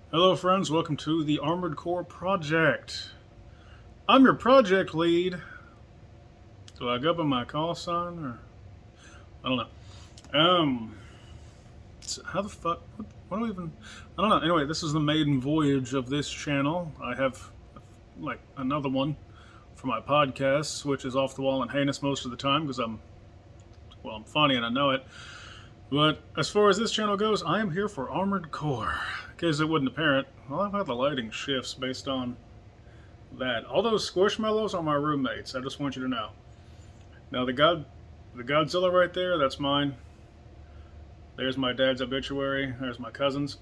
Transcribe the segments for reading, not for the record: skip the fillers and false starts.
Hello, friends. Welcome to the Armored Core project. I'm your project lead. Do I go by my call sign or I don't know. How the fuck? What do I even? I don't know. Anyway, this is the maiden voyage of this channel. I have like another one for my podcast, which is off the wall and heinous most of the time because I'm funny and I know it. But as far as this channel goes, I am here for Armored Core. In case it wasn't apparent, well, I've had the lighting shifts based on that. All those squishmallows are my roommates. I just want you to know. Now the Godzilla right there, that's mine. There's my dad's obituary. There's my cousin's.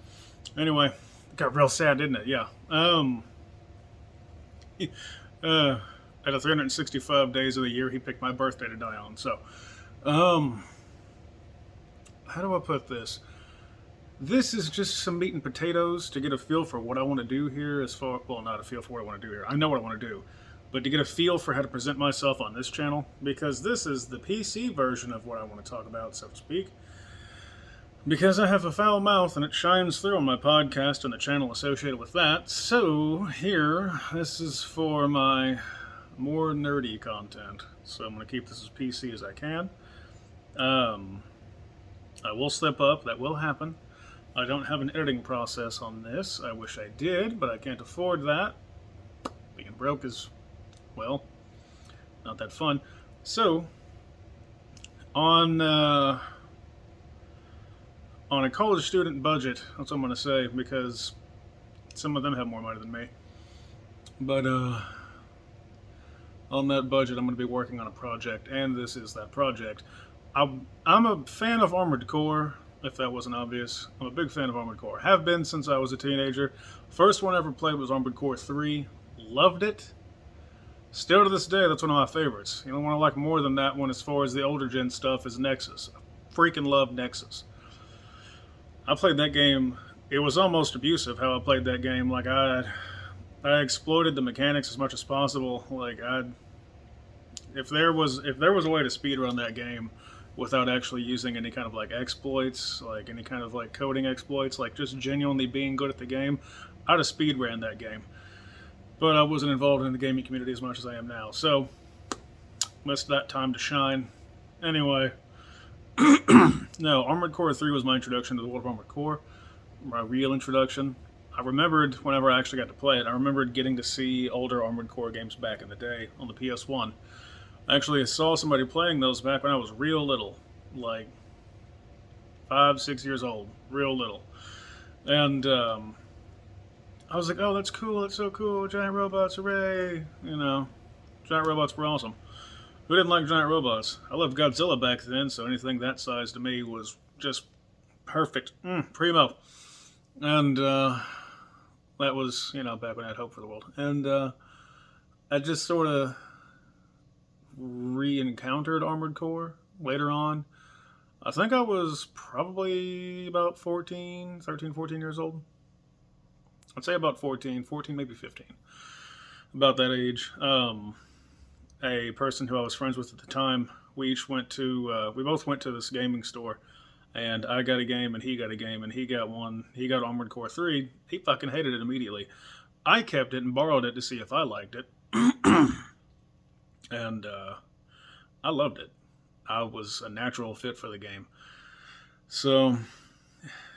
Anyway, it got real sad, didn't it? Yeah. Uh, out of 365 days of the year, he picked my birthday to die on. So, um, how do I put this? This is just some meat and potatoes to get a feel for what I want to do here. Not a feel for what I want to do here. I know what I want to do, but to get a feel for how to present myself on this channel, because this is the PC version of what I want to talk about, so to speak. Because I have a foul mouth and it shines through on my podcast and the channel associated with that. So here, this is for my more nerdy content. So I'm going to keep this as PC as I can. I will slip up. That will happen. I don't have an editing process on this. I wish I did, but I can't afford that. Being broke is, well, not that fun. So, on a college student budget, that's what I'm going to say, because some of them have more money than me. But on that budget, I'm going to be working on a project, and this is that project. I'm a fan of Armored Core, if that wasn't obvious. I'm a big fan of Armored Core. Have been since I was a teenager. First one I ever played was Armored Core 3. Loved it. Still to this day, that's one of my favorites. You know, one I like more than that one as far as the older gen stuff is Nexus. I freaking love Nexus. I played that game. It was almost abusive how I played that game. Like I exploited the mechanics as much as possible. Like if there was a way to speedrun that game without actually using any kind of like exploits, like any kind of like coding exploits, like just genuinely being good at the game, I'd have speedran that game. But I wasn't involved in the gaming community as much as I am now, so missed that time to shine. Anyway, no, Armored Core 3 was my introduction to the world of Armored Core, my real introduction. I remembered whenever I actually got to play it, I remembered getting to see older Armored Core games back in the day on the PS1. Actually, I saw somebody playing those back when I was real little, like 5, 6 years old, real little. And I was like, oh, that's cool, that's so cool, giant robots, hooray! You know, giant robots were awesome. Who didn't like giant robots? I loved Godzilla back then, so anything that size to me was just perfect. Primo. And that was, back when I had hope for the world. And I just sort of re-encountered Armored Core later on. I think I was probably about 13, 14 years old. I'd say about 14, maybe 15. About that age. A person who I was friends with at the time, we both went to this gaming store, and I got a game and he got a game and he got Armored Core 3. He fucking hated it immediately. I kept it and borrowed it to see if I liked it. And I loved it. I was a natural fit for the game. So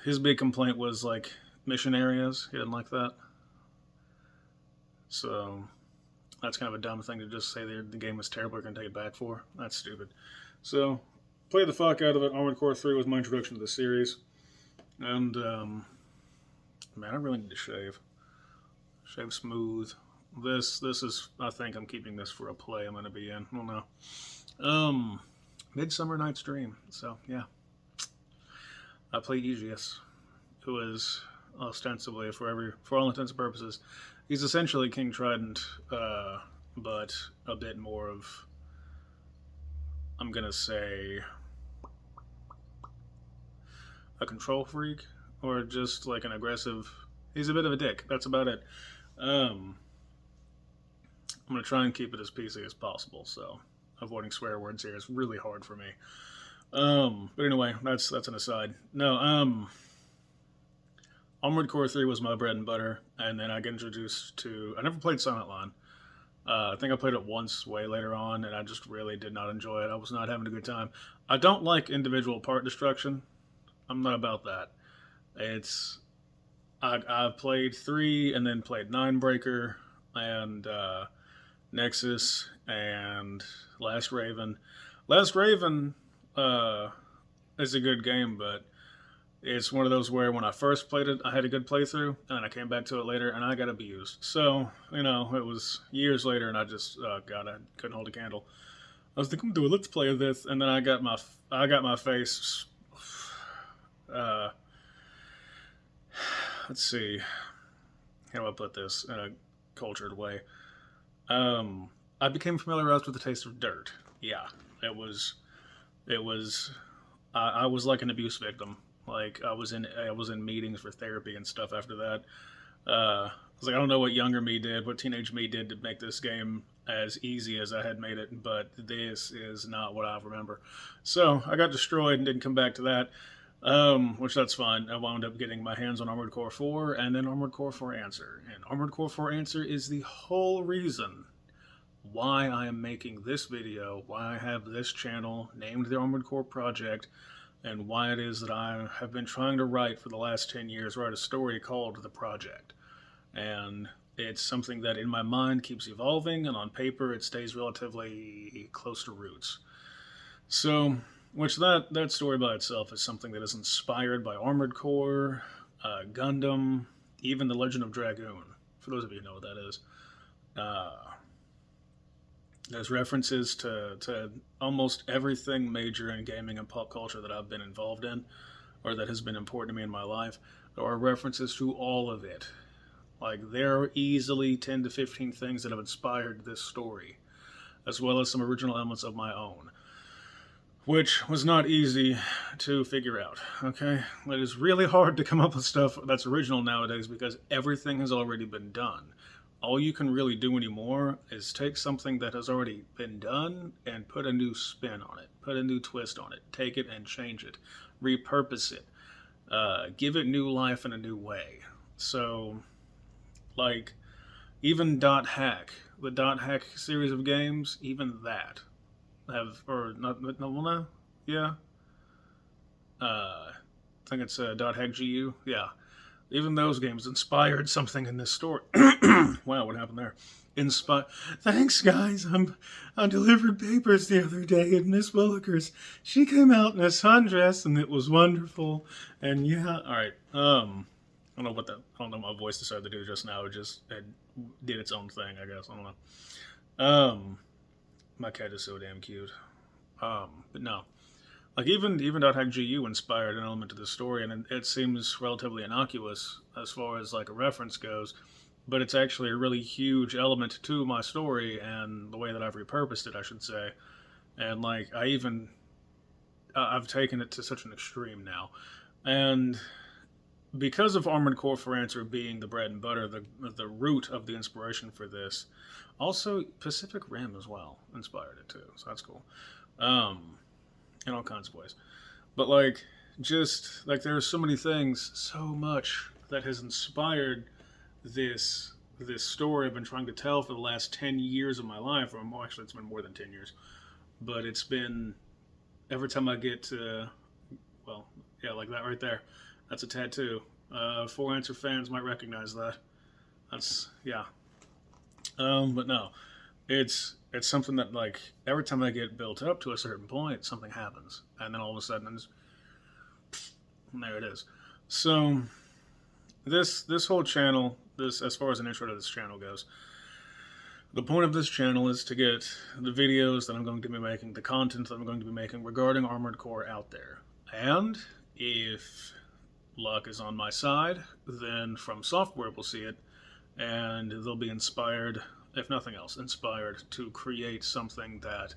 his big complaint was like mission areas. He didn't like that. So that's kind of a dumb thing to just say the game was terrible. We're going to take it back for. That's stupid. So played the fuck out of it. Armored Core 3 was my introduction to the series. And man, I really need to shave. Shave smooth. This is, I think I'm keeping this for a play I'm going to be in. I don't know. Midsummer Night's Dream. So, yeah. I play Aegis, who is ostensibly, for all intents and purposes, he's essentially King Trident, but a bit more of, I'm going to say, a control freak, or just like an aggressive, he's a bit of a dick. That's about it. I'm going to try and keep it as PC as possible, so avoiding swear words here is really hard for me. But anyway, that's an aside. No, Armored Core 3 was my bread and butter, and then I got introduced to. I never played Silent Line. I think I played it once way later on, and I just really did not enjoy it. I was not having a good time. I don't like individual part destruction. I'm not about that. It's I played 3 and then played Ninebreaker and Nexus and Last Raven. Last Raven is a good game, but it's one of those where when I first played it, I had a good playthrough, and I came back to it later, and I got abused. So, it was years later, and I just, God, I couldn't hold a candle. I was like, I'm gonna do a let's play of this, and then I got my face, uh, let's see, how do I put this in a cultured way? I became familiarized with the taste of dirt. Yeah, it was, I was like an abuse victim. Like I was in meetings for therapy and stuff after that. I was like, I don't know what younger me did, what teenage me did to make this game as easy as I had made it, but this is not what I remember. So I got destroyed and didn't come back to that, which that's fine. I wound up getting my hands on Armored Core 4 and then Armored Core 4 Answer. And Armored Core 4 Answer is the whole reason why I am making this video, why I have this channel named the Armored Core Project, and why it is that I have been trying to write for the last 10 years, write a story called The Project. And it's something that in my mind keeps evolving, and on paper it stays relatively close to roots. So, which that story by itself is something that is inspired by Armored Core, Gundam, even The Legend of Dragoon, for those of you who know what that is. There's references to almost everything major in gaming and pop culture that I've been involved in, or that has been important to me in my life. There are references to all of it. Like, there are easily 10 to 15 things that have inspired this story, as well as some original elements of my own, which was not easy to figure out, okay? It is really hard to come up with stuff that's original nowadays because everything has already been done. All you can really do anymore is take something that has already been done and put a new spin on it, put a new twist on it, take it and change it, repurpose it, give it new life in a new way. So, like, even Dot Hack, the Dot Hack series of games, even that have, or not, no, yeah, I think it's Dot Hack GU, yeah. Even those games inspired something in this story. Wow, what happened there? Thanks, guys. I delivered papers the other day, and Miss Willikers, she came out in a sundress, and it was wonderful. And yeah, all right. I don't know what my voice decided to do just now. It did its own thing, I guess. I don't know. My cat is so damn cute. But no. Like, even .hack GU inspired an element of the story, and it seems relatively innocuous as far as like a reference goes, but it's actually a really huge element to my story and the way that I've repurposed it, I should say. And like, I've taken it to such an extreme now, and because of Armored Core for Answer being the bread and butter, the root of the inspiration for this, also Pacific Rim as well inspired it too, so that's cool. In all kinds of ways. But like, just like, there are so many things, so much that has inspired this story I've been trying to tell for the last 10 years of my life, or more, actually it's been more than 10 years, but it's been, every time I get to, well, yeah, like that right there, that's a tattoo. 4 Answer fans might recognize that. That's, yeah. But no, it's something that, like, every time I get built up to a certain point, something happens, and then all of a sudden, and there it is. So this whole channel, as far as an intro to this channel goes, the point of this channel is to get the videos that I'm going to be making, the content that I'm going to be making regarding Armored Core out there. And if luck is on my side, then FromSoftware will see it, and they'll be inspired, if nothing else, inspired to create something that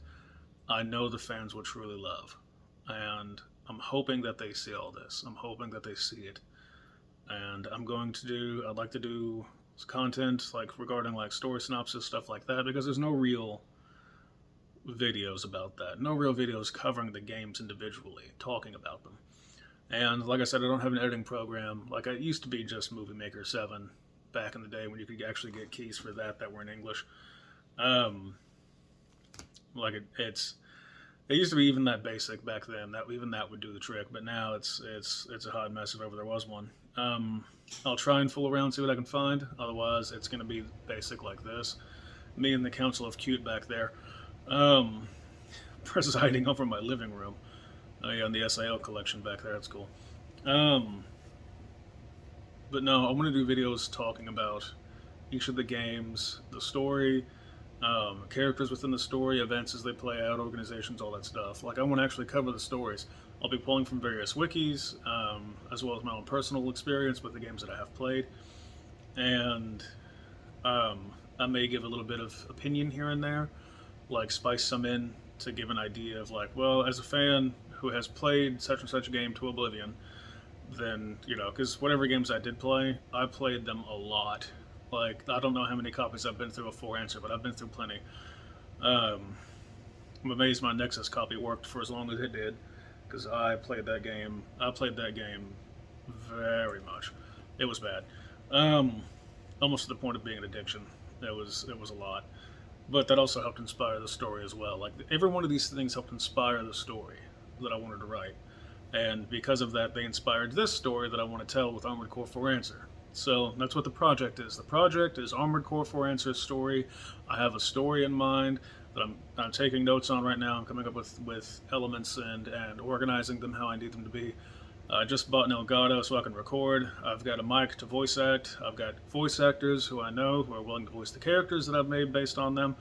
I know the fans will truly love. And I'm hoping that they see all this. I'm hoping that they see it. And I'd like to do content like regarding like story synopsis, stuff like that, because there's no real videos about that. No real videos covering the games individually, talking about them. And like I said, I don't have an editing program. Like it used to be just Movie Maker 7 back in the day when you could actually get keys for that were in English. Um, like it used to be even that basic back then. That even that would do the trick. But now it's a hot mess if ever there was one. I'll try and fool around, see what I can find. Otherwise, it's going to be basic like this. Me and the Council of Cute back there, um, presiding over my living room. Oh yeah, and the SAO collection back there. That's cool. Um, but no, I want to do videos talking about each of the games, the story, characters within the story, events as they play out, organizations, all that stuff. Like I want to actually cover the stories. I'll be pulling from various wikis, as well as my own personal experience with the games that I have played, and I may give a little bit of opinion here and there, like spice some in to give an idea of like, well, as a fan who has played such and such a game to oblivion, then because whatever games I did play, I played them a lot. Like I don't know how many copies I've been through of For Answer, but I've been through plenty. Um, I'm amazed my Nexus copy worked for as long as it did, because I played that game. I played that game very much. It was bad, um, almost to the point of being an addiction. It was a lot, but that also helped inspire the story as well. Like every one of these things helped inspire the story that I wanted to write, and because of that, they inspired this story that I want to tell with Armored Core for Answer. So that's what the project is. The project is Armored Core for Answer's story. I have a story in mind that I'm taking notes on right now. I'm coming up with elements and organizing them how I need them to be. I just bought an Elgato so I can record. I've got a mic to voice act. I've got voice actors who I know who are willing to voice the characters that I've made based on them.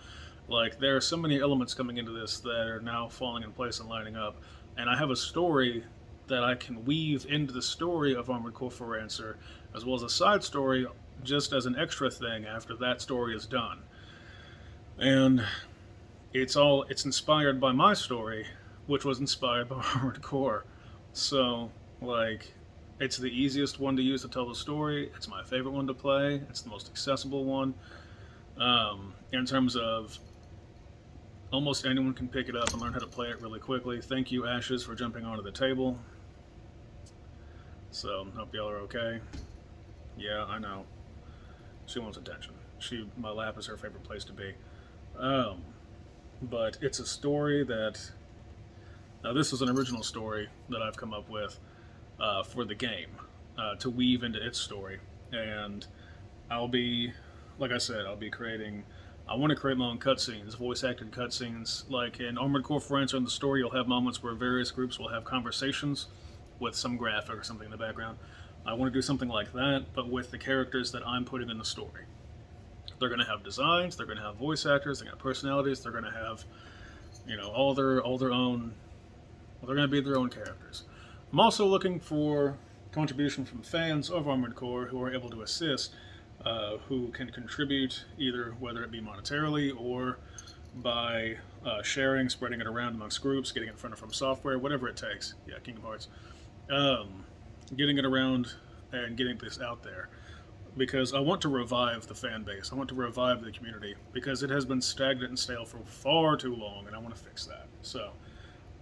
Like, there are so many elements coming into this that are now falling in place and lining up. And I have a story that I can weave into the story of Armored Core for Answer, as well as a side story just as an extra thing after that story is done. And it's inspired by my story, which was inspired by Armored Core. So, like, it's the easiest one to use to tell the story. It's my favorite one to play. It's the most accessible one. In terms of almost anyone can pick it up and learn how to play it really quickly. Thank you, Ashes, for jumping onto the table. So, hope y'all are okay. Yeah, I know. She wants attention. My lap is her favorite place to be. But it's a story that. Now, this is an original story that I've come up with for the game to weave into its story. And like I said, I'll be creating. I want to create my own cutscenes, voice acted cutscenes. Like in Armored Core for Answer in the story, you'll have moments where various groups will have conversations with some graphic or something in the background. I want to do something like that, but with the characters that I'm putting in the story. They're going to have designs, they're going to have voice actors, they're going to have personalities, they're going to have, all their own. Well, they're going to be their own characters. I'm also looking for contribution from fans of Armored Core who are able to assist, who can contribute either whether it be monetarily or by sharing, spreading it around amongst groups, getting it in front of FromSoftware, whatever it takes. Yeah, Kingdom Hearts. Getting it around and getting this out there. Because I want to revive the fan base. I want to revive the community. Because it has been stagnant and stale for far too long, and I want to fix that. So,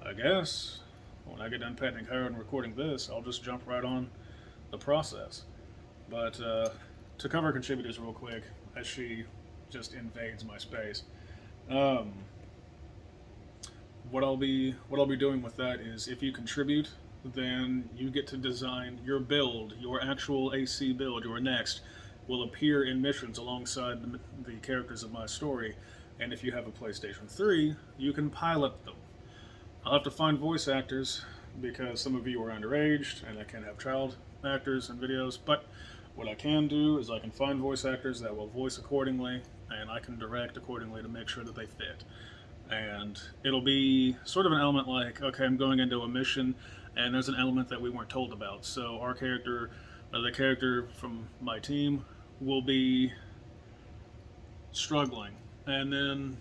I guess when I get done petting her and recording this, I'll just jump right on the process. But to cover contributors real quick, as she just invades my space, what I'll be doing with that is if you contribute, then you get to design your build, your actual A.C.E build, your next, will appear in missions alongside the characters of my story. And if you have a PlayStation 3, you can pilot them. I'll have to find voice actors because some of you are underage and I can't have child actors in videos. But what I can do is I can find voice actors that will voice accordingly and I can direct accordingly to make sure that they fit. And it'll be sort of an element like, okay, I'm going into a mission and there's an element that we weren't told about. So our character, the character from my team, will be struggling. And then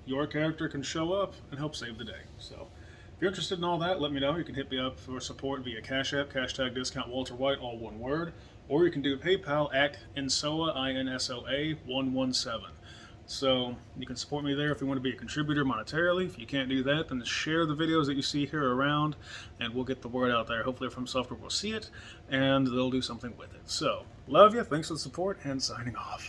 your character can show up and help save the day. So if you're interested in all that, let me know. You can hit me up for support via Cash App, hashtag discount Walter White, all one word. Or you can do PayPal at Insoa, INSOA 117. So you can support me there if you want to be a contributor monetarily. If you can't do that, then share the videos that you see here around, and we'll get the word out there. Hopefully FromSoftware will see it, and they'll do something with it. So, love you, thanks for the support, and signing off.